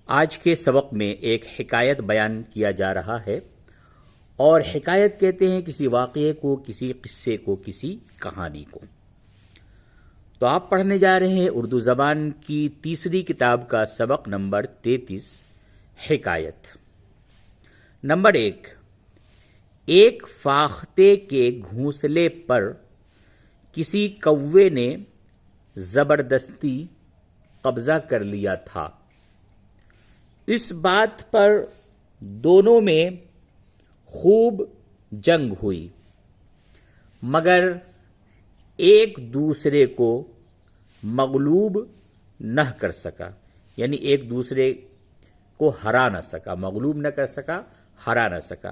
آج کے سبق میں ایک حکایت بیان کیا جا رہا ہے، اور حکایت کہتے ہیں کسی واقعے کو، کسی قصے کو، کسی کہانی کو۔ تو آپ پڑھنے جا رہے ہیں اردو زبان کی تیسری کتاب کا سبق نمبر 33، حکایت۔ نمبر 1، ایک فاختے کے گھونسلے پر کسی کوے نے زبردستی قبضہ کر لیا تھا۔ اس بات پر دونوں میں خوب جنگ ہوئی، مگر ایک دوسرے کو مغلوب نہ کر سکا، یعنی ایک دوسرے کو ہرا نہ سکا، مغلوب نہ کر سکا، ہرا نہ سکا۔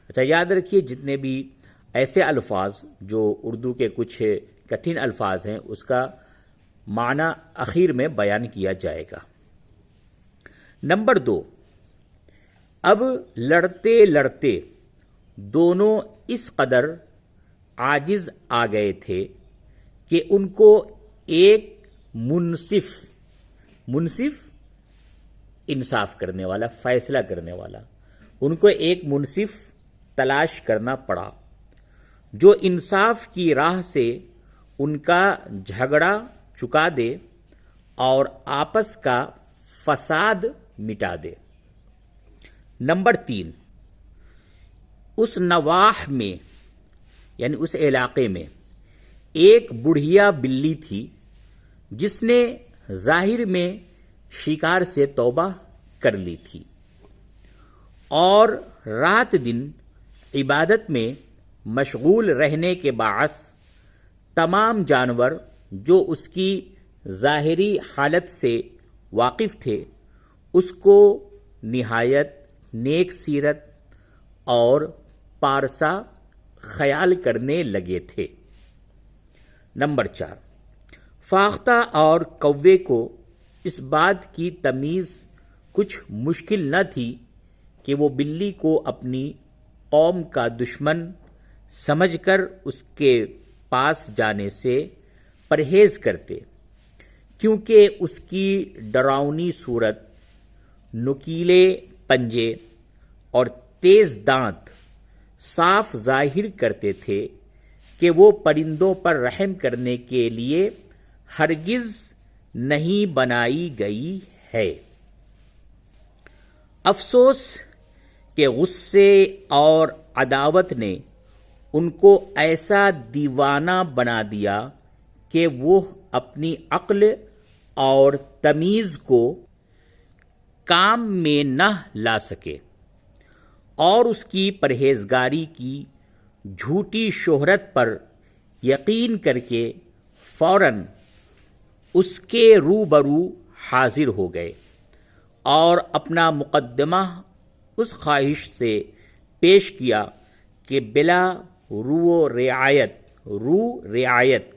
اچھا، یاد رکھیے جتنے بھی ایسے الفاظ جو اردو کے کچھ کٹھن الفاظ ہیں، اس کا معنی اخیر میں بیان کیا جائے گا۔ نمبر 2، اب لڑتے لڑتے دونوں اس قدر عاجز آ گئے تھے کہ ان کو ایک منصف انصاف کرنے والا، فیصلہ کرنے والا، ان کو ایک منصف تلاش کرنا پڑا جو انصاف کی راہ سے ان کا جھگڑا چکا دے اور آپس کا فساد مٹا دے۔ نمبر 3، اس نواح میں یعنی اس علاقے میں ایک بڑھیا بلی تھی جس نے ظاہر میں شکار سے توبہ کر لی تھی اور رات دن عبادت میں مشغول رہنے کے باعث تمام جانور جو اس کی ظاہری حالت سے واقف تھے اس کو نہایت نیک سیرت اور پارسا خیال کرنے لگے تھے۔ نمبر 4، فاختہ اور کوے کو اس بات کی تمیز کچھ مشکل نہ تھی کہ وہ بلی کو اپنی قوم کا دشمن سمجھ کر اس کے پاس جانے سے پرہیز کرتے، کیونکہ اس کی ڈراؤنی صورت، نکیلے پنجے اور تیز دانت صاف ظاہر کرتے تھے کہ وہ پرندوں پر رحم کرنے کے لیے ہرگز نہیں بنائی گئی ہے۔ افسوس کہ غصے اور عداوت نے ان کو ایسا دیوانہ بنا دیا کہ وہ اپنی عقل اور تمیز کو کام میں نہ لا سکے اور اس کی پرہیزگاری کی جھوٹی شہرت پر یقین کر کے فوراً اس کے روبرو حاضر ہو گئے اور اپنا مقدمہ اس خواہش سے پیش کیا کہ بلا رو رعایت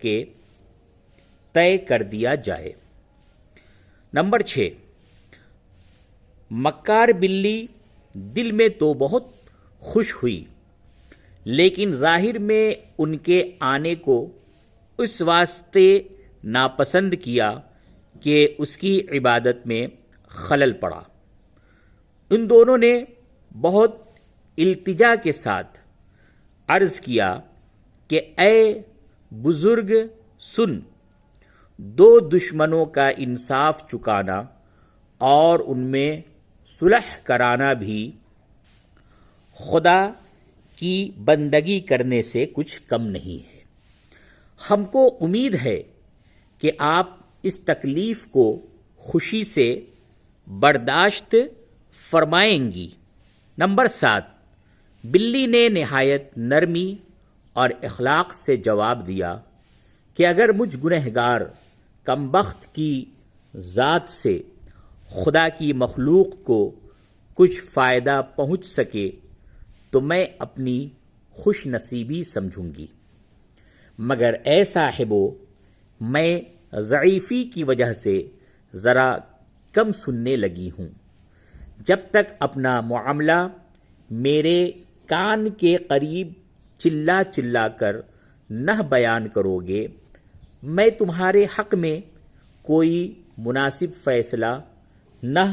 کے طے کر دیا جائے۔ نمبر 6، مکار بلی دل میں تو بہت خوش ہوئی، لیکن ظاہر میں ان کے آنے کو اس واسطے ناپسند کیا کہ اس کی عبادت میں خلل پڑا۔ ان دونوں نے بہت التجا کے ساتھ عرض کیا کہ اے بزرگ سن، دو دشمنوں کا انصاف چکانا اور ان میں صلح کرانا بھی خدا کی بندگی کرنے سے کچھ کم نہیں ہے۔ ہم کو امید ہے کہ آپ اس تکلیف کو خوشی سے برداشت فرمائیں گی۔ نمبر 7، بلی نے نہایت نرمی اور اخلاق سے جواب دیا کہ اگر مجھ گنہگار کمبخت کی ذات سے خدا کی مخلوق کو کچھ فائدہ پہنچ سکے تو میں اپنی خوش نصیبی سمجھوں گی، مگر اے صاحبو، میں ضعیفی کی وجہ سے ذرا کم سننے لگی ہوں۔ جب تک اپنا معاملہ میرے کان کے قریب چلا چلا کر نہ بیان کرو گے، میں تمہارے حق میں کوئی مناسب فیصلہ نہ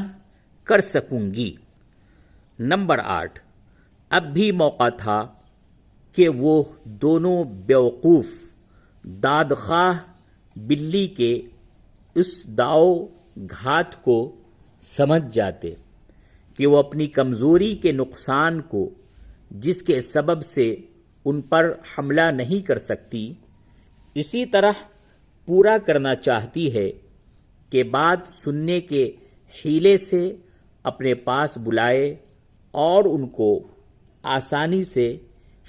کر سکوں گی۔ نمبر 8، اب بھی موقع تھا کہ وہ دونوں بیوقوف دادخواہ بلی کے اس داؤ گھات کو سمجھ جاتے کہ وہ اپنی کمزوری کے نقصان کو، جس کے سبب سے ان پر حملہ نہیں کر سکتی، اسی طرح پورا کرنا چاہتی ہے کہ بات سننے کے حیلے سے اپنے پاس بلائے اور ان کو آسانی سے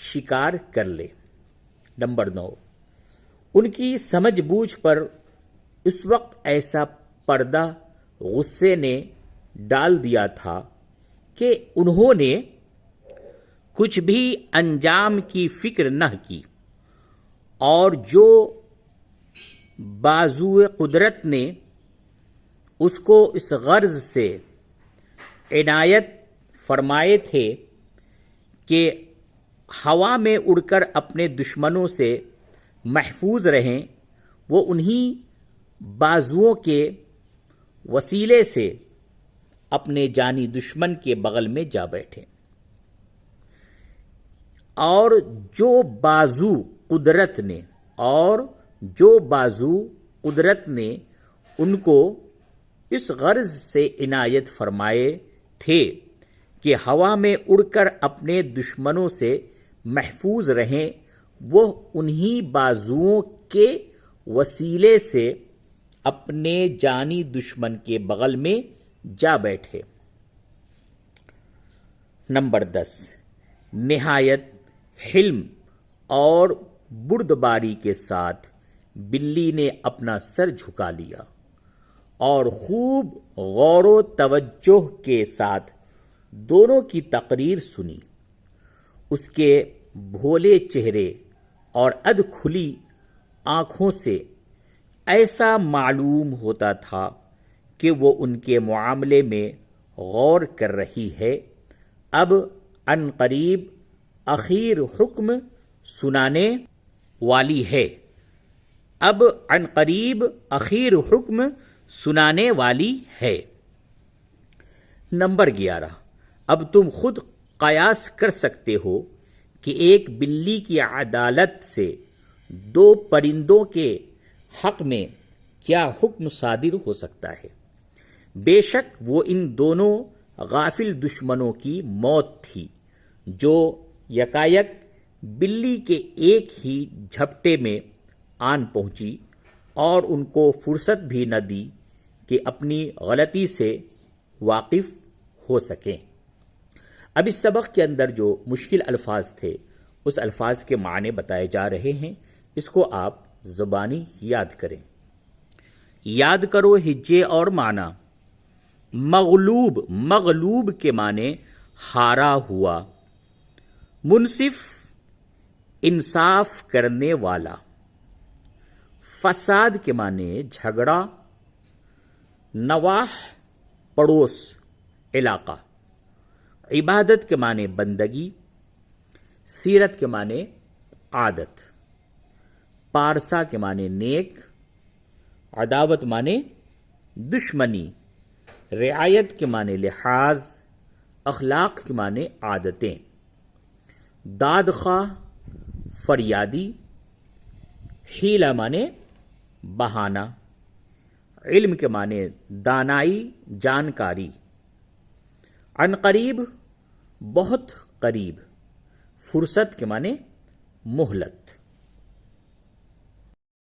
شکار کر لے۔ نمبر 9، ان کی سمجھ بوجھ پر اس وقت ایسا پردہ غصے نے ڈال دیا تھا کہ انہوں نے کچھ بھی انجام کی فکر نہ کی، اور جو بازو قدرت نے اس کو اس غرض سے عنایت فرمائے تھے کہ ہوا میں اڑ کر اپنے دشمنوں سے محفوظ رہیں، وہ انہی بازوؤں کے وسیلے سے اپنے جانی دشمن کے بغل میں جا بیٹھے، اور جو بازو قدرت نے ان کو اس غرض سے عنایت فرمائے تھے کہ ہوا میں اڑ کر اپنے دشمنوں سے محفوظ رہیں، وہ انہی بازوؤں کے وسیلے سے اپنے جانی دشمن کے بغل میں جا بیٹھے۔ نمبر 10، نہایت حلم اور بردباری کے ساتھ بلی نے اپنا سر جھکا لیا اور خوب غور و توجہ کے ساتھ دونوں کی تقریر سنی۔ اس کے بھولے چہرے اور اد کھلی آنکھوں سے ایسا معلوم ہوتا تھا کہ وہ ان کے معاملے میں غور کر رہی ہے۔ اب عن قریب اخیر حکم سنانے والی ہے۔ نمبر 11، اب تم خود قیاس کر سکتے ہو کہ ایک بلی کی عدالت سے دو پرندوں کے حق میں کیا حکم صادر ہو سکتا ہے۔ بے شک وہ ان دونوں غافل دشمنوں کی موت تھی جو یکایک بلی کے ایک ہی جھپٹے میں آن پہنچی اور ان کو فرصت بھی نہ دی کہ اپنی غلطی سے واقف ہو سکیں۔ اب اس سبق کے اندر جو مشکل الفاظ تھے اس الفاظ کے معنی بتائے جا رہے ہیں، اس کو آپ زبانی یاد کریں۔ یاد کرو ہجے اور معنی۔ مغلوب کے معنی ہارا ہوا، منصف انصاف کرنے والا، فساد کے معنی جھگڑا، نواح پڑوس علاقہ، عبادت کے معنی بندگی، سیرت کے معنی عادت، پارسا کے معنی نیک، عداوت معنی دشمنی، رعایت کے معنی لحاظ، اخلاق کے معنی عادتیں، داد خواہ فریادی، حیلہ معنی بہانہ، علم کے معنی دانائی جانکاری، عن قریب بہت قریب، فرصت کے معنی مہلت۔